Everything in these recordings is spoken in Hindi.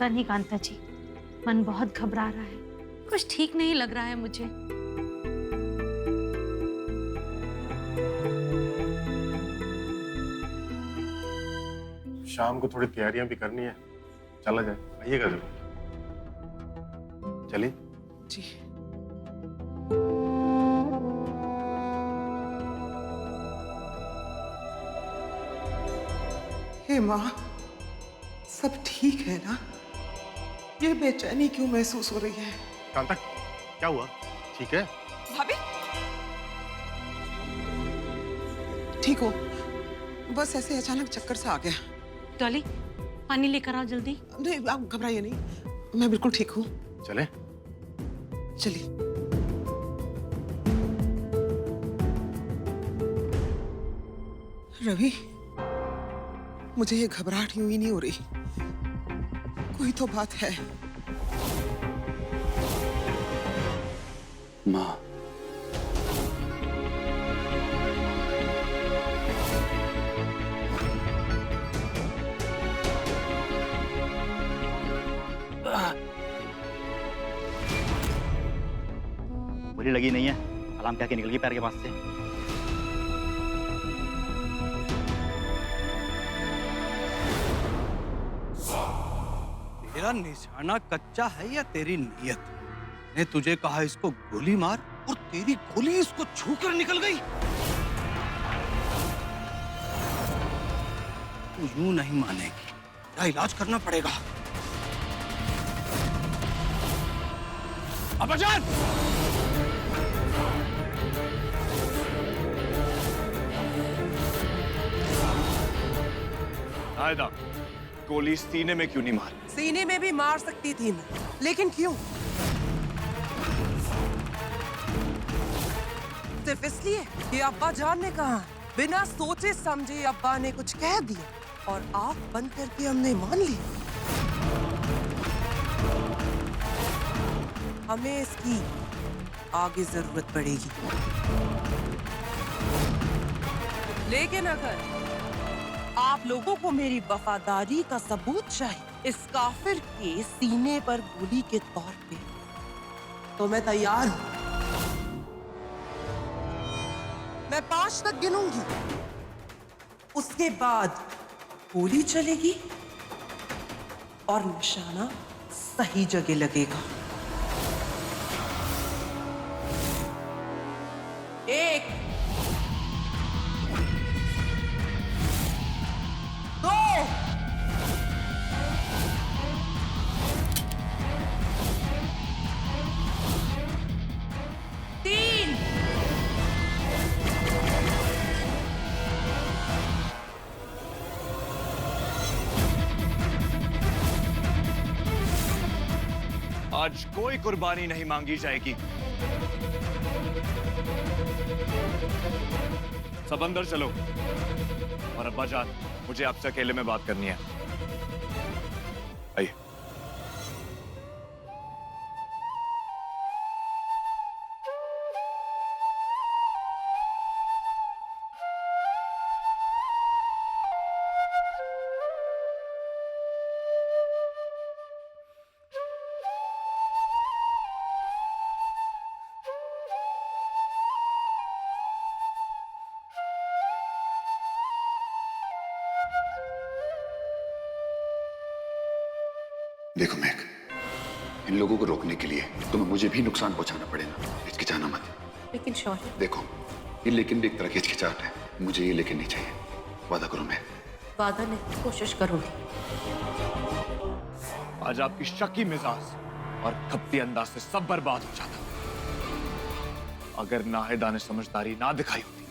पता नहीं कांता जी, मन बहुत घबरा रहा है, कुछ ठीक नहीं लग रहा है मुझे। शाम को थोड़ी तैयारियां भी करनी है, चला जाए, आइएगा जरूर। चलिए। जी। हे माँ, सब ठीक है ना? ये बेचैनी क्यों महसूस हो रही है? कांता, क्या हुआ? ठीक है? भाभी, ठीक हो? बस ऐसे अचानक चक्कर सा आ गया। डॉली, पानी लेकर आओ जल्दी। नहीं, आप घबराइए नहीं, मैं बिल्कुल ठीक हूँ। चले? चलिए। रवि, मुझे ये घबराहट यूं ही नहीं हो रही, कोई तो बात है। माँ, बुरी लगी नहीं है? अलार्म क्या के निकल गई पैर के पास से। तेरा निशाना कच्चा है या तेरी नीयत? मैंने तुझे कहा इसको गोली मार और तेरी गोली इसको छूकर निकल गई। तू यूं नहीं मानेगी, तेरा इलाज करना पड़ेगा। अब्बाजान! नायदा, गोली सीने में क्यों नहीं मारी? सीने में भी मार सकती थी मैं, लेकिन क्यों? सिर्फ इसलिए कि अब्बा जान ने कहा, बिना सोचे समझे अब्बा ने कुछ कह दिया और आंख बंद करके हमने मान लिया। हमें इसकी आगे जरूरत पड़ेगी, लेकिन अगर आप लोगों को मेरी वफादारी का सबूत चाहिए इस काफिर के सीने पर गोली के तौर पे, तो मैं तैयार हूं। मैं 5 तक गिनूंगी, उसके बाद गोली चलेगी और निशाना सही जगह लगेगा। 1, 2, 3, आज कोई कुर्बानी नहीं मांगी जाएगी। सब अंदर चलो। और अब्बाजान, मुझे आपसे अकेले में बात करनी है। आइए। देखो मैक, इन लोगों को रोकने के लिए तुम्हें मुझे भी नुकसान पहुंचाना पड़ेगा। हिचकिचाना मत। लेकिन शौर्य, देखो, ये लेकिन भी एक तरह की हिचकिचाहट है। मुझे ये लेकिन नहीं चाहिए। वादा करो मैक। वादा नहीं, कोशिश करूंगी। आज आपकी शकी मिजाज और खपती अंदाज से सब बर्बाद हो जाता। अगर नाहिदा ने समझदारी ना दिखाई होती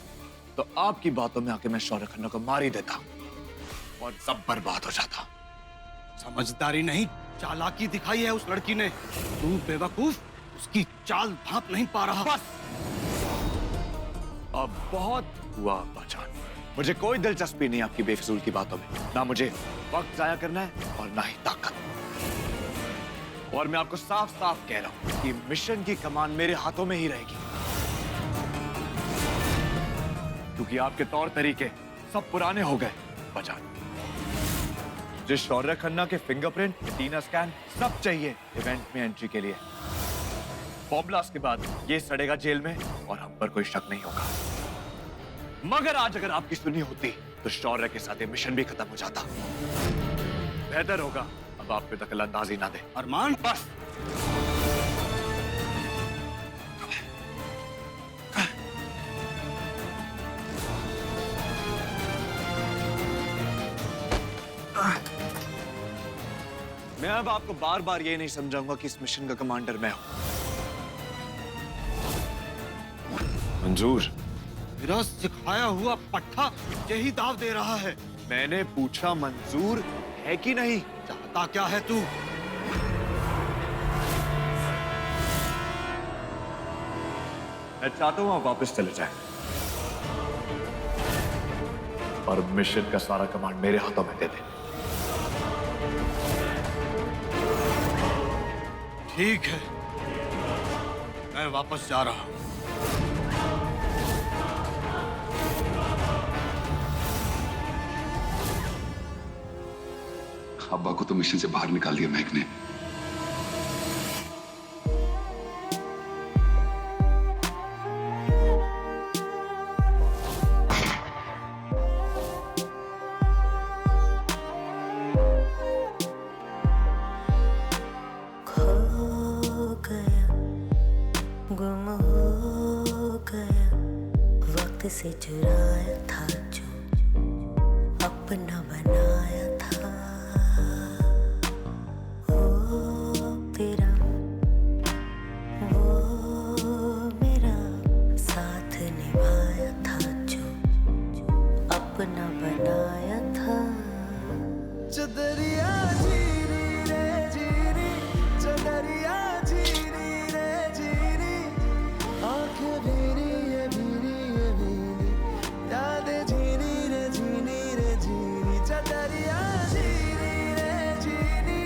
तो आपकी बातों में आके मैं शौर्य खन्ना को मार ही देता और सब बर्बाद हो जाता। समझदारी नहीं, चालाकी दिखाई है उस लड़की ने। तू बेवकूफ, उसकी चाल भांप नहीं पा रहा। बस, अब बहुत हुआ अब्बाजान। मुझे कोई दिलचस्पी नहीं आपकी बेफिजूल की बातों में। ना मुझे वक्त जाया करना है और ना ही ताकत। और मैं आपको साफ साफ कह रहा हूं कि मिशन की कमान मेरे हाथों में ही रहेगी, क्योंकि आपके तौर तरीके सब पुराने हो गए अब्बाजान। मुझे शौर्य खन्ना के फिंगरप्रिंट, रेटिना स्कैन सब चाहिए इवेंट में एंट्री के लिए। बॉम्ब ब्लास्ट के बाद ये सड़ेगा जेल में और हम पर कोई शक नहीं होगा। मगर आज अगर आपकी सुनी होती तो शौर्य के साथ ये मिशन भी खत्म हो जाता। बेहतर होगा अब आप पे दखल अंदाजी ना दे। अरमान, बस मैं अब आपको बार बार ये नहीं समझाऊंगा कि इस मिशन का कमांडर मैं हूं। मंजूर, मेरा सिखाया हुआ पट्टा यही दाव दे रहा है। मैंने पूछा मंजूर है कि नहीं। चाहता क्या है तू? मैं चाहता हूं आप वापस चले जाएं और मिशन का सारा कमांड मेरे हाथों में दे दें। ठीक है, मैं वापस जा रहा हूं। अब्बा को तो मिशन से बाहर निकाल दिया महक ने। गुम हो गया, वक्त से चुराया था जो अपना बनाया था। ओ तेरा वो मेरा साथ निभाया था जो अपना बनाया था। चदरिया जीरी रे जीरी, चदरिया जीरी रे जीरी, आंखें भीनी ये भीनी ये भीनी, यादें झीनी रे झीनी रे झीनी। चदरिया जीरी रे जीरी,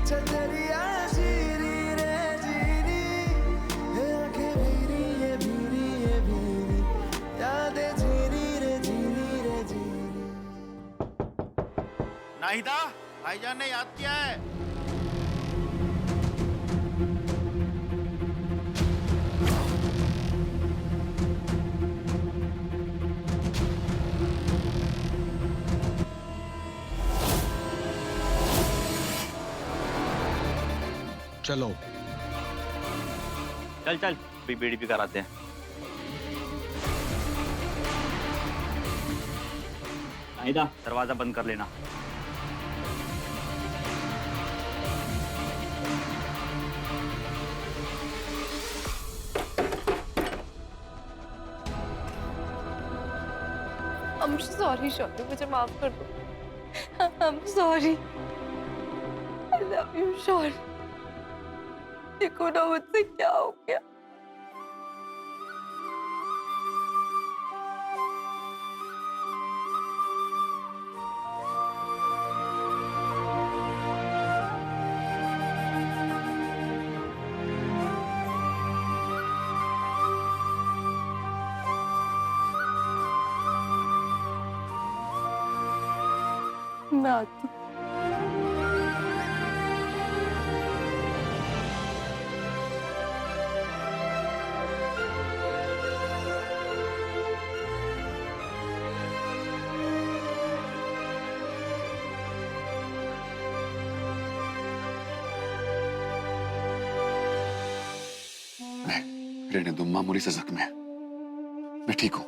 चदरिया जीरी रे जीरी, आंखें भीनी ये भीनी ये भीनी, यादें झीनी रे झीनी रे झीनी। नाहिदा, भाईजान ने याद किया है। चलो चल चल बीड़ी भी कराते हैं। नाहिदा, दरवाजा बंद कर लेना। I'm sorry, शौर्य, मुझे माफ कर दो। I'm sorry. I love you, शौर्य। देखो ना मुझसे क्या हो गया। मैं आती हूँ। रहने दो, मामूली से जख्म है, मैं ठीक हूं।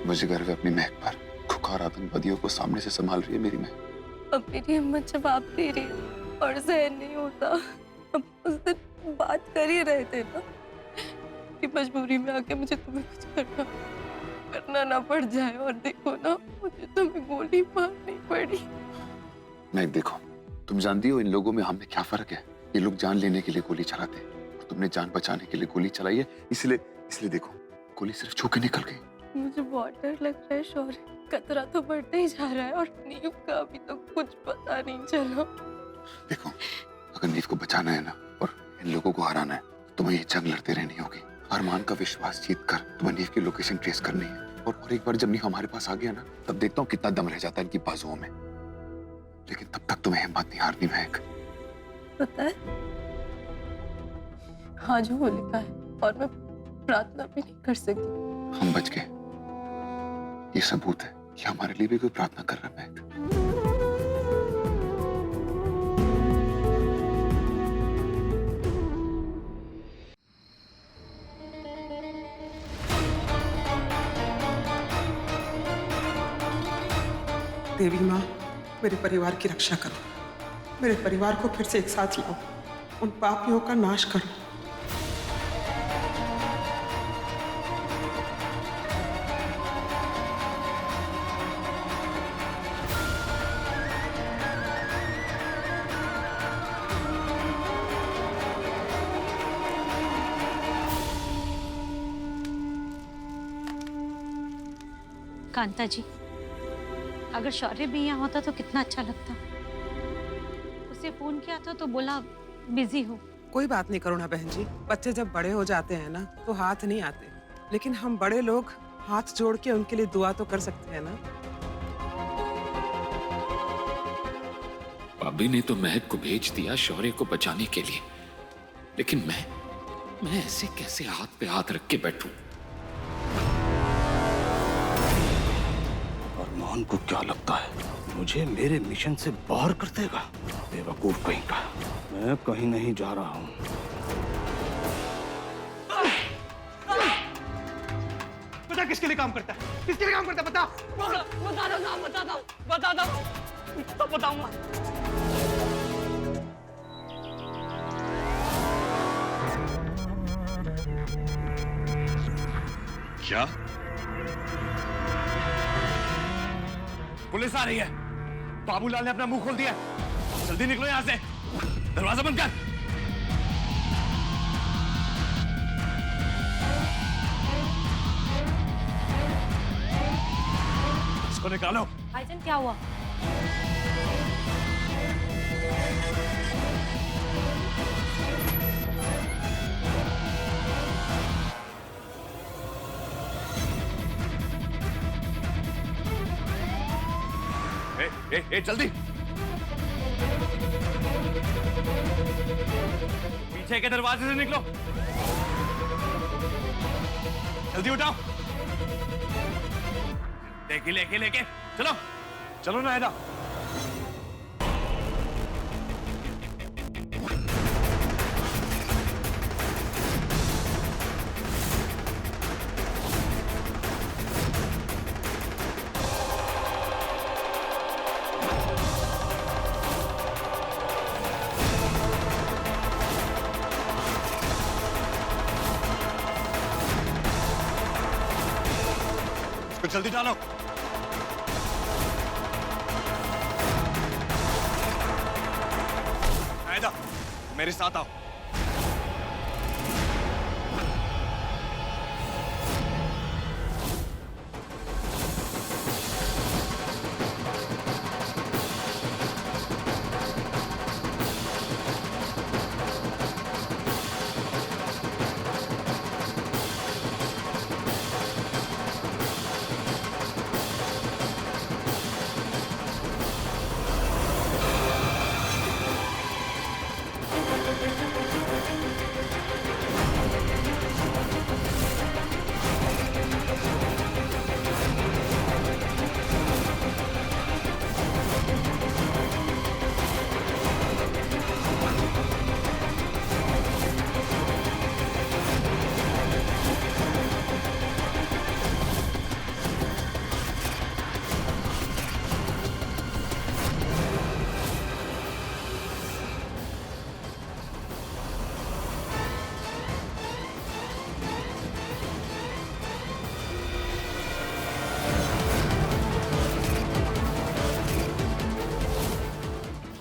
मुझे गर्व है अपनी महक पर। खुखार आतंकवादियों को सामने से संभाल रही है मेरी महक। अब मेरी हिम्मत जवाब दे रही है और सहन नहीं होता। हम उस दिन बात कर ही रहे थे ना कि मजबूरी में आके मुझे तुम्हें कुछ करना ना पड़ जाए। और देखो ना, मुझे तुम्हें गोली मारनी पड़ी। महक देखो, तुम जानती हो इन लोगों में हम में क्या फर्क है। ये लोग जान लेने के लिए गोली चलाते और तुमने जान बचाने के लिए गोली चलाई है। इसलिए देखो, गोली सिर्फ छू के निकल गई। मुझे बहुत डर लग रहा है शौर्य। खतरा तो बढ़ता ही जा रहा है और नीव का अभी तो कुछ पता नहीं चला। देखो, अगर नीव को बचाना है ना और इन लोगों को हराना है, तुम्हें ये जंग लड़ते रहनी होगी। अरमान का विश्वास जीत कर तुम्हें नीव की लोकेशन ट्रेस करनी है। और एक बार जब नहीं हमारे पास आ गया ना, तब देखता हूँ कितना दम रह जाता है इनकी बाजुओं में। लेकिन तब तक तुम्हें हिम्मत नहीं हारनी महक। पता है, आज वो लिखा है और मैं प्रार्थना भी नहीं कर सकती। हम बच गए, ये सबूत है कि हमारे लिए भी कोई प्रार्थना कर रहा है महक। देवी माँ, मेरे परिवार की रक्षा करो, मेरे परिवार को फिर से एक साथ लाओ, उन पापियों का नाश करो। कांता जी, अगर शौर्य भी यहाँ होता तो कितना अच्छा लगता। उसे फोन किया था तो बोला बिजी हो। कोई बात नहीं करुणा बहन जी, बच्चे जब बड़े हो जाते हैं ना तो हाथ नहीं आते, लेकिन हम बड़े लोग हाथ जोड़ के उनके लिए दुआ तो कर सकते हैं ना। भाभी ने तो महक को भेज दिया शौर्य को बचाने के लिए, लेकिन मैं ऐसे कैसे हाथ पे हाथ रख के बैठूं? अरमान को क्या लगता है मुझे मेरे मिशन से बाहर कर देगा? बेवकूफ कहीं का। मैं कहीं नहीं जा रहा हूँ। बता किसके लिए काम करता है? किसके लिए काम करता है? बता। बता दो नाम, बता दो, बता दो। सब बताऊंगा। क्या? पुलिस आ रही है। बाबूलाल ने अपना मुंह खोल दिया। जल्दी निकलो यहां से। दरवाजा बंद कर। इसको निकालो। भाईजान क्या हुआ? ए, जल्दी पीछे के दरवाजे से निकलो। जल्दी उठाओ। लेके चलो चलो नायदा। जल्दी डालो। नायदा, मेरे साथ आओ।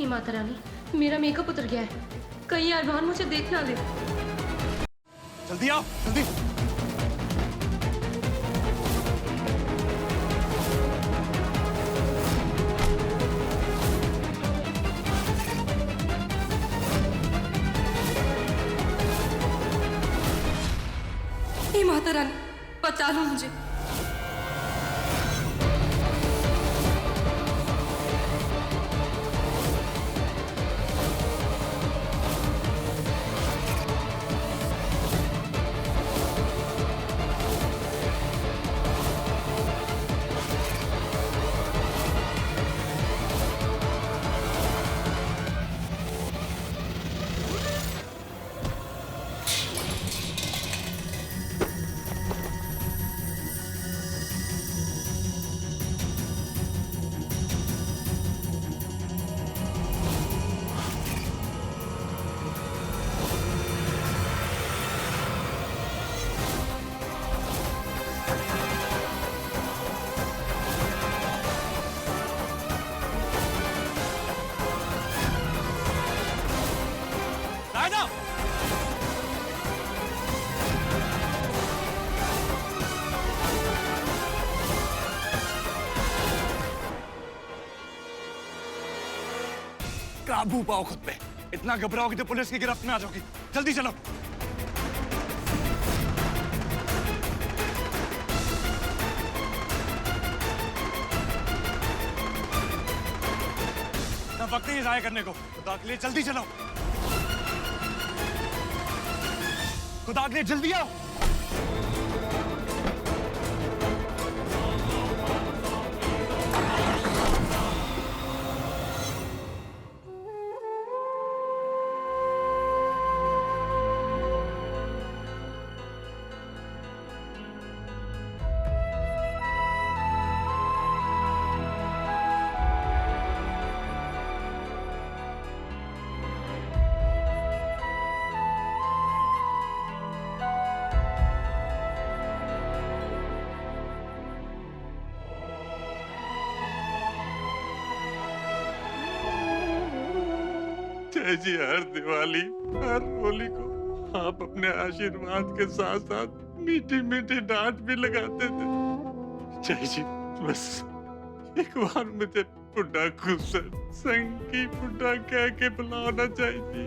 माता रानी, मेरा मेकअप उतर गया है, कहीं अरमान मुझे देख ना ले। जल्दी आओ, जल्दी। हे माता रानी, बचा लो मुझे। काबू पाओ खुद पे। इतना घबराओगे तो पुलिस की गिरफ्त में आ जाओगी। जल्दी चलो। ना वक्त नहीं जाया करने को। खुदा के लिए जल्दी चलो। खुदा के लिए जल्दी आओ। जय जी, हर दिवाली हर होली को आप अपने आशीर्वाद के साथ साथ मीठी मीठी डांट भी लगाते थे। जय जी, बस एक बार मुझे बुढ़ा खुसर संगी बुढ़ा कह के बुलाना चाहिए।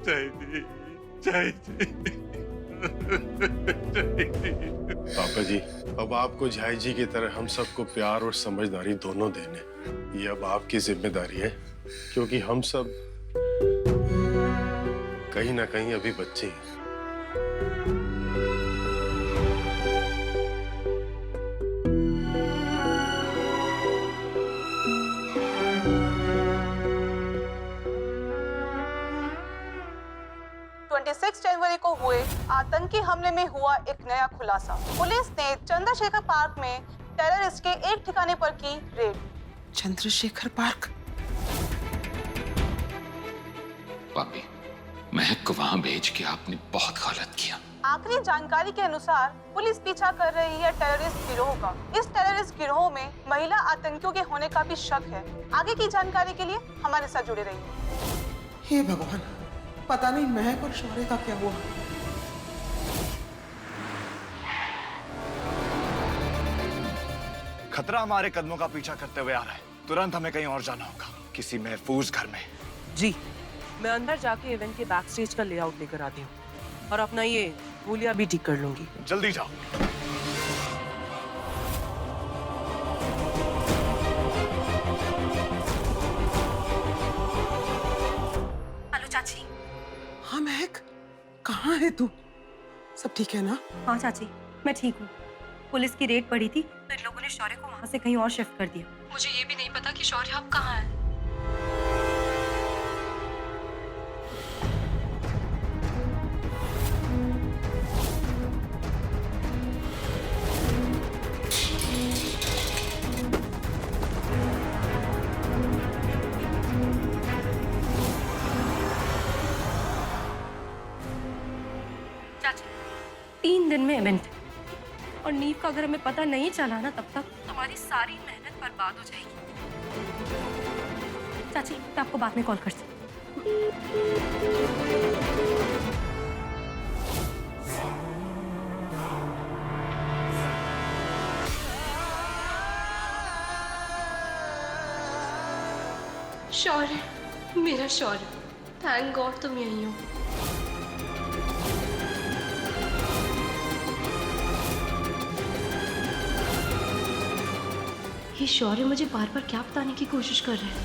जय जी, जय जी। पापा जी, अब आपको झाई जी की तरह हम सबको प्यार और समझदारी दोनों देने, ये अब आपकी जिम्मेदारी है, क्योंकि हम सब कहीं ना कहीं अभी बच्चे हैं। 26 जनवरी को हुए आतंकी हमले में हुआ एक नया खुलासा। पुलिस ने चंद्रशेखर पार्क में टेररिस्ट के एक ठिकाने पर की रेड। चंद्रशेखर पार्क? पापी, महक को वहां भेज के आपने बहुत गलत किया। आखिरी जानकारी के अनुसार पुलिस पीछा कर रही है टेररिस्ट गिरोह का। इस टेररिस्ट गिरोह में महिला आतंकियों के होने का भी शक है। आगे की जानकारी के लिए हमारे साथ जुड़े रहिए। हे भगवान, पता नहीं महक और शौर्य का क्या हुआ। खतरा हमारे कदमों का पीछा करते हुए आ रहा है। तुरंत हमें कहीं और जाना होगा, किसी महफूज घर में। जी, मैं अंदर जाके इवेंट के बैक स्टेज का लेआउट लेकर आती हूँ और अपना ये हुलिया भी ठीक कर लूंगी। जल्दी जाओ। हेलो चाची। हाँ महक, कहाँ है तू? सब ठीक है ना? हाँ चाची, मैं ठीक हूँ। पुलिस की रेड पड़ी थी तो इन लोगों ने शौर्य को वहाँ से कहीं और शिफ्ट कर दिया। मुझे ये भी नहीं पता कि शौर्य अब कहाँ है। चाची, 3 दिन में इवेंट और नीव का अगर हमें पता नहीं चला ना तब तक हमारी सारी मेहनत बर्बाद हो जाएगी। चाची, मैं आपको बाद में कॉल करती हूँ। शौर्य, मेरा शौर्य, थैंक गॉड तुम यहीं हो। ये शौर्य मुझे बार बार क्या बताने की कोशिश कर रहे हैं।